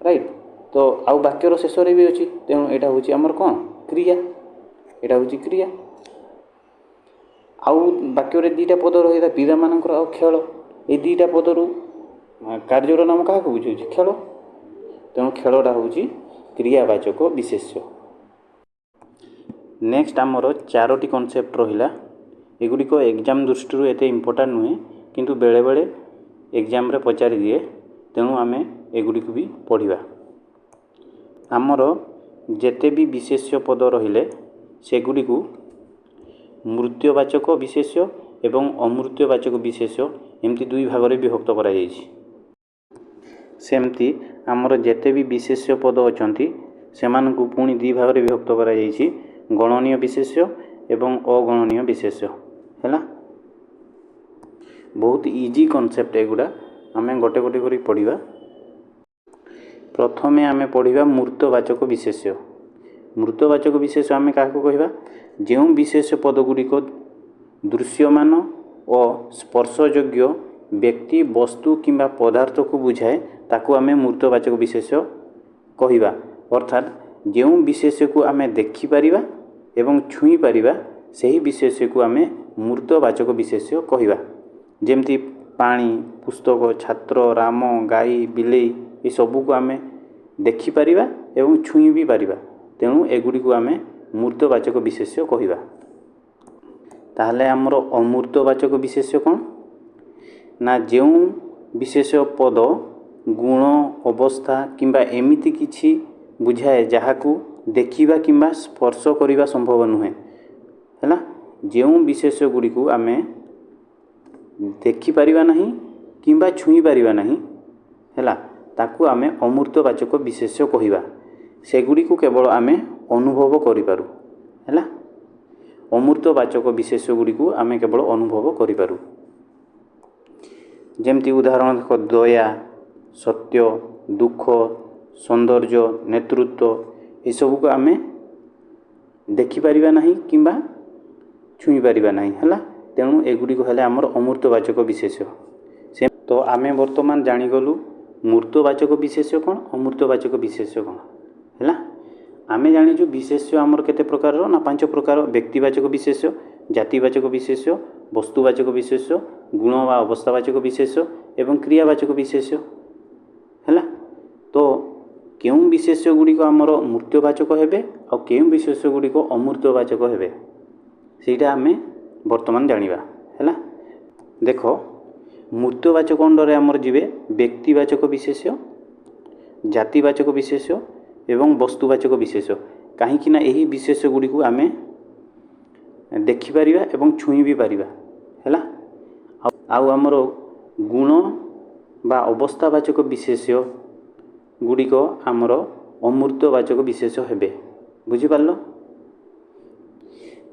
ରାଇଟ୍। ତ ଆଉ ବାକ୍ୟର ଶେଷରେ ବି ଅଛି, ତେଣୁ ଏଇଟା ହେଉଛି ଆମର କ'ଣ କ୍ରିୟା। ଏଇଟା ହେଉଛି କ୍ରିୟା। ଆଉ ବାକ୍ୟରେ 2ଟା ପଦ ରହିଲା, ପିଲାମାନଙ୍କର ଆଉ ଖେଳ। ଏଇ 2ଟା ପଦରୁ କାର୍ଯ୍ୟର ନାମ କାହାକୁ ବୁଝାଉଛି? ଖେଳ। ତେଣୁ ଖେଳଟା ହେଉଛି କ୍ରିୟାବାଚକ ବିଶେଷ୍ୟ। ନେକ୍ସଟ ଆମର 4ଟି କନସେପ୍ଟ ରହିଲା। ଏଗୁଡ଼ିକ ଏକ୍ଜାମ୍ ଦୃଷ୍ଟିରୁ ଏତେ ଇମ୍ପୋର୍ଟାଣ୍ଟ ନୁହେଁ, କିନ୍ତୁ ବେଳେବେଳେ ଏକ୍ଜାମ୍ରେ ପଚାରିଦିଏ, ତେଣୁ ଆମେ ଏଗୁଡ଼ିକୁ ବି ପଢ଼ିବା। ଆମର ଯେତେ ବି ବିଶେଷ୍ୟ ପଦ ରହିଲେ ସେଗୁଡ଼ିକୁ ମୃତ୍ୟୁବାଚକ ବିଶେଷ୍ୟ ଏବଂ ଅମୃତ୍ୟୁବାଚକ ବିଶେଷ୍ୟ ଏମିତି 2 ଭାଗରେ ବିଭକ୍ତ କରାଯାଇଛି। ସେମିତି ଆମର ଯେତେ ବି ବିଶେଷ୍ୟ ପଦ ଅଛନ୍ତି ସେମାନଙ୍କୁ ପୁଣି 2 ଭାଗରେ ବିଭକ୍ତ କରାଯାଇଛି, ଗଣନୀୟ ବିଶେଷ୍ୟ ଏବଂ ଅଗଣନୀୟ ବିଶେଷ୍ୟ। ହେଲା, ବହୁତ ଇଜି କନସେପ୍ଟ ଏଗୁଡ଼ା। ଆମେ ଗୋଟେ ଗୋଟେ କରି ପଢ଼ିବା। ପ୍ରଥମେ ଆମେ ପଢ଼ିବା ମୃତ୍ୟୁବାଚକ ବିଶେଷ୍ୟ। ମୃତ୍ୟୁବାଚକ ବିଶେଷ୍ୟ ଆମେ କାହାକୁ କହିବା? ଯେଉଁ ବିଶେଷ ପଦଗୁଡ଼ିକ ଦୃଶ୍ୟମାନ ଓ ସ୍ପର୍ଶଯୋଗ୍ୟ ବ୍ୟକ୍ତି, ବସ୍ତୁ କିମ୍ବା ପଦାର୍ଥକୁ ବୁଝାଏ ତାକୁ ଆମେ ମୃତ୍ୟୁବାଚକ ବିଶେଷ୍ୟ କହିବା। ଅର୍ଥାତ୍ ଯେଉଁ ବିଶେଷ୍ୟକୁ ଆମେ ଦେଖିପାରିବା ଏବଂ ଛୁଇଁ ପାରିବା ସେହି ବିଶେଷ୍ୟକୁ ଆମେ ମୃତ୍ୟୁବାଚକ ବିଶେଷ୍ୟ କହିବା। ଯେମିତି ପାଣି, ପୁସ୍ତକ, ଛାତ୍ର, ରାମ, ଗାଈ, ବିଲେଇ ଏସବୁକୁ ଆମେ ଦେଖିପାରିବା ଏବଂ ଛୁଇଁ ବି ପାରିବା। ତେଣୁ ଏଗୁଡ଼ିକୁ ଆମେ ମୃତ୍ୟୁବାଚକ ବିଶେଷ୍ୟ କହିବା। ତାହେଲେ ଆମର ଅମୃତ୍ୟୁବାଚକ ବିଶେଷ୍ୟ କ'ଣ? ନା ଯେଉଁ ବିଶେଷ ପଦ ଗୁଣ, ଅବସ୍ଥା କିମ୍ବା ଏମିତି କିଛି ବୁଝାଏ ଯାହାକୁ ଦେଖିବା କିମ୍ବା ସ୍ପର୍ଶ କରିବା ସମ୍ଭବ ନୁହେଁ। ହେଲା, ଯେଉଁ ବିଶେଷ୍ୟ ଗୁଡ଼ିକୁ ଆମେ ଦେଖିପାରିବା ନାହିଁ କିମ୍ବା ଛୁଇଁ ପାରିବା ନାହିଁ, ହେଲା, ତାକୁ ଆମେ ଅମୃତ୍ୟୁବାଚକ ବିଶେଷ୍ୟ କହିବା। ସେଗୁଡ଼ିକୁ କେବଳ ଆମେ ଅନୁଭବ କରିପାରୁ। ହେଲା, ଅମୃତ୍ୟୁବାଚକ ବିଶେଷ୍ୟ ଗୁଡ଼ିକୁ ଆମେ କେବଳ ଅନୁଭବ କରିପାରୁ। ଯେମିତି ଉଦାହରଣ ଦେଖ, ଦୟା, ସତ୍ୟ, ଦୁଃଖ, ସୌନ୍ଦର୍ଯ୍ୟ, ନେତୃତ୍ୱ ଏସବୁକୁ ଆମେ ଦେଖିପାରିବା ନାହିଁ କିମ୍ବା ଛୁଇଁ ପାରିବା ନାହିଁ। ହେଲା, ତେଣୁ ଏଗୁଡ଼ିକ ହେଲେ ଆମର ଅମୃତ୍ୟୁବାଚକ ବିଶେଷ୍ୟ। ତ ଆମେ ବର୍ତ୍ତମାନ ଜାଣିଗଲୁ ମୃତ୍ୟୁବାଚକ ବିଶେଷ୍ୟ କ'ଣ, ଅମୃତ୍ୟୁବାଚକ ବିଶେଷ୍ୟ କ'ଣ। ହେଲା, ଆମେ ଜାଣିଛୁ ବିଶେଷ୍ୟ ଆମର କେତେ ପ୍ରକାରର? ନା 5 ପ୍ରକାର। ବ୍ୟକ୍ତିବାଚକ ବିଶେଷ୍ୟ, ଜାତିବାଚକ ବିଶେଷ୍ୟ, ବସ୍ତୁବାଚକ ବିଶେଷ୍ୟ, ଗୁଣ ବା ଅବସ୍ଥାବାଚକ ବିଶେଷ୍ୟ ଏବଂ କ୍ରିୟାବାଚକ ବିଶେଷ୍ୟ। ହେଲା, ତ କେଉଁ ବିଶେଷ୍ୟ ଗୁଡ଼ିକ ଆମର ମୃତ୍ୟୁବାଚକ ହେବେ ଆଉ କେଉଁ ବିଶେଷ୍ୟ ଗୁଡ଼ିକ ଅମୃତ୍ୟୁବାଚକ ହେବେ ସେଇଟା ଆମେ ବର୍ତ୍ତମାନ ଜାଣିବା। ହେଲା, ଦେଖ, ମୃତ୍ୟୁବାଚକ ଅଣ୍ଡରେ ଆମର ଯିବେ ବ୍ୟକ୍ତିବାଚକ ବିଶେଷ୍ୟ, ଜାତିବାଚକ ବିଶେଷ୍ୟ ଏବଂ ବସ୍ତୁବାଚକ ବିଶେଷ୍ୟ। କାହିଁକି ନା ଏହି ବିଶେଷ୍ୟ ଗୁଡ଼ିକୁ ଆମେ ଦେଖିପାରିବା ଏବଂ ଛୁଇଁ ବି ପାରିବା। ହେଲା, ଆଉ ଆମର ଗୁଣ ବା ଅବସ୍ଥାବାଚକ ବିଶେଷ୍ୟ ଗୁଡ଼ିକ ଆମର ଅମୃତ୍ୟୁବାଚକ ବିଶେଷ୍ୟ ହେବେ। ବୁଝିପାରିଲ?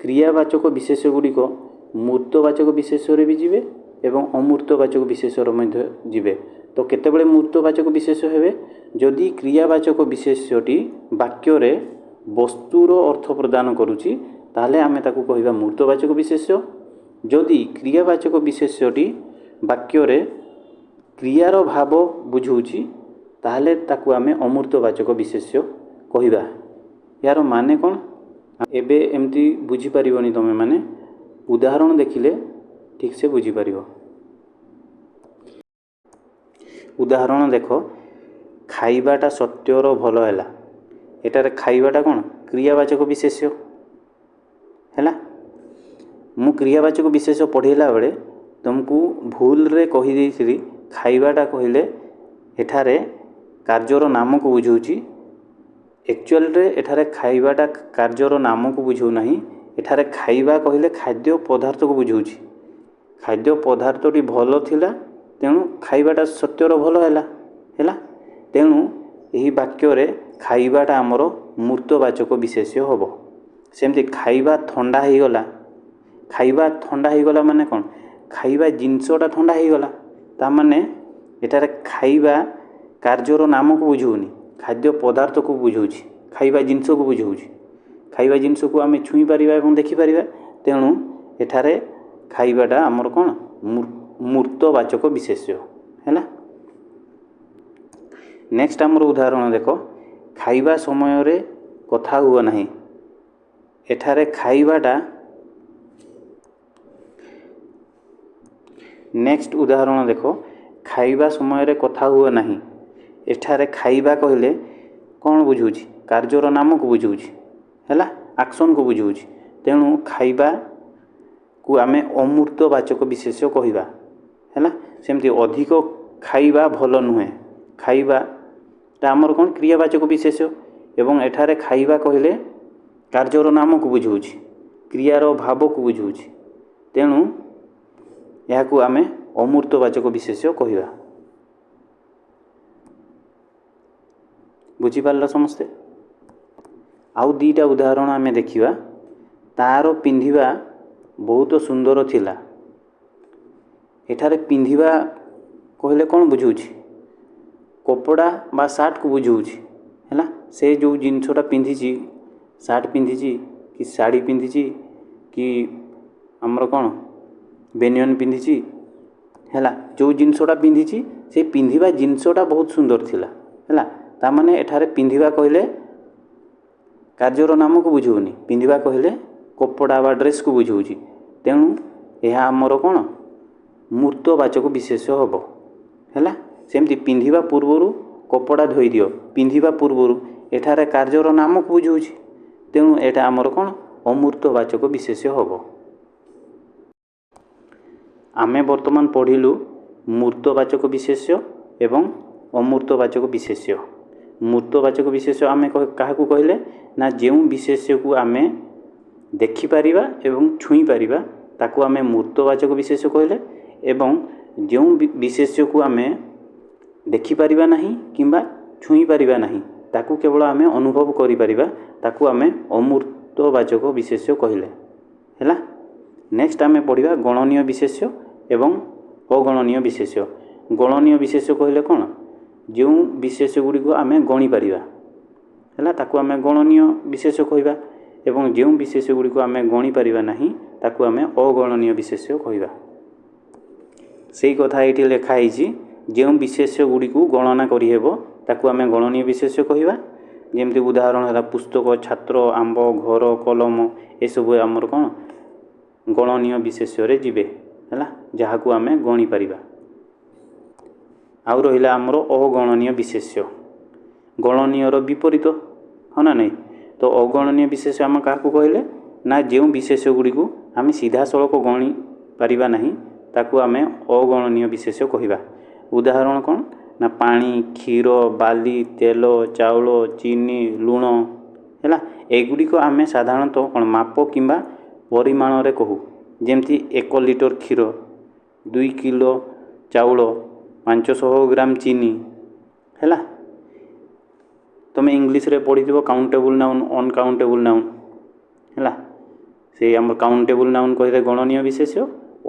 କ୍ରିୟାବାଚକ ବିଶେଷ୍ୟ ଗୁଡ଼ିକ ମୃତ୍ୟୁବାଚକ ବିଶେଷ୍ୟରେ ବି ଯିବେ ଏବଂ ଅମୃତ୍ୟୁବାଚକ ବିଶେଷ୍ୟରେ ମଧ୍ୟ ଯିବେ। ତ କେତେବେଳେ ମୃତ୍ୟୁବାଚକ ବିଶେଷ୍ୟ ହେବେ? ଯଦି କ୍ରିୟାବାଚକ ବିଶେଷ୍ୟଟି ବାକ୍ୟରେ ବସ୍ତୁର ଅର୍ଥ ପ୍ରଦାନ କରୁଛି ତାହେଲେ ଆମେ ତାକୁ କହିବା ମୃତ୍ୟୁବାଚକ ବିଶେଷ୍ୟ। ଯଦି କ୍ରିୟାବାଚକ ବିଶେଷ୍ୟଟି ବାକ୍ୟରେ କ୍ରିୟାର ଭାବ ବୁଝାଉଛି ତାହେଲେ ତାକୁ ଆମେ ଅମୃତ୍ୟୁବାଚକ ବିଶେଷ୍ୟ କହିବା। ଏହାର ମାନେ କ'ଣ? ଏବେ ଏମିତି ବୁଝିପାରିବନି ତୁମେମାନେ, ଉଦାହରଣ ଦେଖିଲେ ଠିକ୍ସେ ବୁଝିପାରିବ। ଉଦାହରଣ ଦେଖ, ଖାଇବାଟା ସତ୍ୟର ଭଲ ହେଲା। ଏଠାରେ ଖାଇବାଟା କ'ଣ? କ୍ରିୟାବାଚକ ବିଶେଷ୍ୟ। ହେଲା, ମୁଁ କ୍ରିୟାବାଚକ ବିଶେଷ୍ୟ ପଢ଼େଇଲା ବେଳେ ତୁମକୁ ଭୁଲରେ କହିଦେଇଥିଲି ଖାଇବାଟା କହିଲେ ଏଠାରେ କାର୍ଯ୍ୟର ନାମକୁ ବୁଝାଉଛି। ଆକ୍ଚୁଆଲିରେ ଏଠାରେ ଖାଇବାଟା କାର୍ଯ୍ୟର ନାମକୁ ବୁଝାଉ ନାହିଁ। ଏଠାରେ ଖାଇବା କହିଲେ ଖାଦ୍ୟ ପଦାର୍ଥକୁ ବୁଝାଉଛି। ଖାଦ୍ୟ ପଦାର୍ଥଟି ଭଲ ଥିଲା ତେଣୁ ଖାଇବାଟା ସତ୍ୟର ଭଲ ହେଲା। ହେଲା। ତେଣୁ ଏହି ବାକ୍ୟରେ ଖାଇବାଟା ଆମର ମୂର୍ତ୍ତବାଚକ ବିଶେଷ୍ୟ ହେବ। ସେମିତି ଖାଇବା ଥଣ୍ଡା ହେଇଗଲା, ଖାଇବା ଥଣ୍ଡା ହେଇଗଲା ମାନେ କ'ଣ? ଖାଇବା ଜିନିଷଟା ଥଣ୍ଡା ହେଇଗଲା। ତାମାନେ ଏଠାରେ ଖାଇବା କାର୍ଯ୍ୟର ନାମକୁ ବୁଝାଉନି, ଖାଦ୍ୟ ପଦାର୍ଥକୁ ବୁଝାଉଛି, ଖାଇବା ଜିନିଷକୁ ବୁଝାଉଛି। ଖାଇବା ଜିନିଷକୁ ଆମେ ଛୁଇଁ ପାରିବା ଏବଂ ଦେଖିପାରିବା। ତେଣୁ ଏଠାରେ ଖାଇବାଟା ଆମର କ'ଣ? ମୂର୍ତ୍ତବାଚକ ବିଶେଷ୍ୟ ହେଲା। ନେକ୍ସଟ ଆମର ଉଦାହରଣ ଦେଖ, ଖାଇବା ସମୟରେ କଥା ହୁଅ ନାହିଁ। ଏଠାରେ ଖାଇବାଟା, ନେକ୍ସଟ ଉଦାହରଣ ଦେଖ, ଖାଇବା ସମୟରେ କଥା ହୁଅ ନାହିଁ। ଏଠାରେ ଖାଇବା କହିଲେ କ'ଣ ବୁଝାଉଛି? କାର୍ଯ୍ୟର ନାମକୁ ବୁଝାଉଛି ହେଲା, ଆକ୍ସନକୁ ବୁଝାଉଛି। ତେଣୁ ଖାଇବାକୁ ଆମେ ଅମୂର୍ତ୍ତବାଚକ ବିଶେଷ୍ୟ କହିବା ହେଲା। ସେମିତି ଅଧିକ ଖାଇବା ଭଲ ନୁହେଁ, ଖାଇବାଟା ଆମର କ'ଣ? କ୍ରିୟାବାଚକ ବିଶେଷ୍ୟ ଏବଂ ଏଠାରେ ଖାଇବା କହିଲେ କାର୍ଯ୍ୟର ନାମକୁ ବୁଝାଉଛି, କ୍ରିୟାର ଭାବକୁ ବୁଝାଉଛି। ତେଣୁ ଏହାକୁ ଆମେ ଅମୂର୍ତ୍ତବାଚକ ବିଶେଷ୍ୟ କହିବା। ବୁଝିପାରିଲ ସମସ୍ତେ? ଆଉ ଦୁଇଟା ଉଦାହରଣ ଆମେ ଦେଖିବା। ତାର ପିନ୍ଧିବା ବହୁତ ସୁନ୍ଦର ଥିଲା। ଏଠାରେ ପିନ୍ଧିବା କହିଲେ କ'ଣ ବୁଝାଉଛି? କପଡ଼ା ବା ସାର୍ଟକୁ ବୁଝାଉଛି ହେଲା। ସେ ଯେଉଁ ଜିନିଷଟା ପିନ୍ଧିଛି, ସାର୍ଟ ପିନ୍ଧିଛି କି ଶାଢ଼ୀ ପିନ୍ଧିଛି କି ଆମର କ'ଣ ବେନିୟନ ପିନ୍ଧିଛି ହେଲା, ଯେଉଁ ଜିନିଷଟା ପିନ୍ଧିଛି ସେ ପିନ୍ଧିବା ଜିନିଷଟା ବହୁତ ସୁନ୍ଦର ଥିଲା ହେଲା। ତାମାନେ ଏଠାରେ ପିନ୍ଧିବା କହିଲେ କାର୍ଯ୍ୟର ନାମକୁ ବୁଝାଉନି, ପିନ୍ଧିବା କହିଲେ କପଡ଼ା ବା ଡ୍ରେସ୍କୁ ବୁଝାଉଛି। ତେଣୁ ଏହା ଆମର କ'ଣ? ମୂର୍ତ୍ତବାଚକ ବିଶେଷ୍ୟ ହେବ ହେଲା। ସେମିତି ପିନ୍ଧିବା ପୂର୍ବରୁ କପଡ଼ା ଧୋଇଦିଅ, ପିନ୍ଧିବା ପୂର୍ବରୁ ଏଠାରେ କାର୍ଯ୍ୟର ନାମକୁ ବୁଝାଉଛି। ତେଣୁ ଏଇଟା ଆମର କ'ଣ? ଅମୂର୍ତ୍ତବାଚକ ବିଶେଷ୍ୟ ହେବ। ଆମେ ବର୍ତ୍ତମାନ ପଢ଼ିଲୁ ମୂର୍ତ୍ତବାଚକ ବିଶେଷ୍ୟ ଏବଂ ଅମୂର୍ତ୍ତବାଚକ ବିଶେଷ୍ୟ। ମୂର୍ତ୍ତବାଚକ ବିଶେଷ୍ୟ ଆମେ କାହାକୁ କହିଲେ? ନା ଯେଉଁ ବିଶେଷ୍ୟକୁ ଆମେ ଦେଖିପାରିବା ଏବଂ ଛୁଇଁ ପାରିବା ତାକୁ ଆମେ ମୂର୍ତ୍ତବାଚକ ବିଶେଷ୍ୟ କହିଲେ, ଏବଂ ଯେଉଁ ବିଶେଷ୍ୟକୁ ଆମେ ଦେଖିପାରିବା ନାହିଁ କିମ୍ବା ଛୁଇଁ ପାରିବା ନାହିଁ, ତାକୁ କେବଳ ଆମେ ଅନୁଭବ କରିପାରିବା, ତାକୁ ଆମେ ଅମୂର୍ତ୍ତବାଚକ ବିଶେଷ୍ୟ କହିଲେ ହେଲା। ନେକ୍ସଟ ଆମେ ପଢ଼ିବା ଗଣନୀୟ ବିଶେଷ୍ୟ ଏବଂ ଅଗଣନୀୟ ବିଶେଷ୍ୟ। ଗଣନୀୟ ବିଶେଷ୍ୟ କହିଲେ କ'ଣ? ଯେଉଁ ବିଶେଷ୍ୟ ଗୁଡ଼ିକୁ ଆମେ ଗଣିପାରିବା ହେଲା, ତାକୁ ଆମେ ଗଣନୀୟ ବିଶେଷ୍ୟ କହିବା, ଏବଂ ଯେଉଁ ବିଶେଷ୍ୟ ଗୁଡ଼ିକୁ ଆମେ ଗଣିପାରିବା ନାହିଁ ତାକୁ ଆମେ ଅଗଣନୀୟ ବିଶେଷ୍ୟ କହିବା। ସେଇ କଥା ଏଇଠି ଲେଖା ହେଇଛି, ଯେଉଁ ବିଶେଷ୍ୟ ଗୁଡ଼ିକୁ ଗଣନା କରିହେବ ତାକୁ ଆମେ ଗଣନୀୟ ବିଶେଷ୍ୟ କହିବା। ଯେମିତି ଉଦାହରଣ ହେଲା ପୁସ୍ତକ, ଛାତ୍ର, ଆମ୍ବ, ଘର, କଲମ, ଏସବୁ ଆମର କ'ଣ? ଗଣନୀୟ ବିଶେଷ୍ୟରେ ଯିବେ ହେଲା, ଯାହାକୁ ଆମେ ଗଣିପାରିବା। ଆଉ ରହିଲା ଆମର ଅଗଣନୀୟ ବିଶେଷ୍ୟ, ଗଣନୀୟର ବିପରୀତ, ହଁ ନା ନାହିଁ? ତ ଅଗଣନୀୟ ବିଶେଷ୍ୟ ଆମେ କାହାକୁ କହିଲେ? ନା ଯେଉଁ ବିଶେଷ୍ୟ ଗୁଡ଼ିକୁ ଆମେ ସିଧାସଳଖ ଗଣି ପାରିବା ନାହିଁ ତାକୁ ଆମେ ଅଗଣନୀୟ ବିଶେଷ୍ୟ କହିବା। ଉଦାହରଣ କ'ଣ? ନା ପାଣି, କ୍ଷୀର, ବାଲି, ତେଲ, ଚାଉଳ, ଚିନି, ଲୁଣ ହେଲା। ଏଗୁଡ଼ିକ ଆମେ ସାଧାରଣତଃ କ'ଣ ମାପ କିମ୍ବା ପରିମାଣରେ କହୁ। ଯେମିତି 1 ଲିଟର କ୍ଷୀର, 2 କିଲୋ ଚାଉଳ, 500 ଗ୍ରାମ ଚିନି ହେଲା। ତୁମେ ଇଂଲିଶରେ ପଢ଼ିଥିବ କାଉଣ୍ଟେବୁଲ୍ ନାଉନ୍, ଅନକାଉଣ୍ଟେବୁଲ୍ ନାଉନ୍ ହେଲା। ସେଇ ଆମର କାଉଣ୍ଟେବୁଲ୍ ନାଉନ୍ କହିଲେ ଗଣନୀୟ ବିଶେଷ୍ୟ,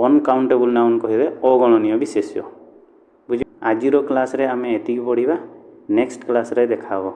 ଅନକାଉଣ୍ଟେବୁଲ୍ ନାଉନ୍ କହିଲେ ଅଗଣନୀୟ ବିଶେଷ୍ୟ। ବୁଝି? ଆଜିର କ୍ଲାସ୍ରେ ଆମେ ଏତିକି ପଢ଼ିବା, ନେକ୍ସଟ କ୍ଲାସ୍ରେ ଦେଖା ହେବ।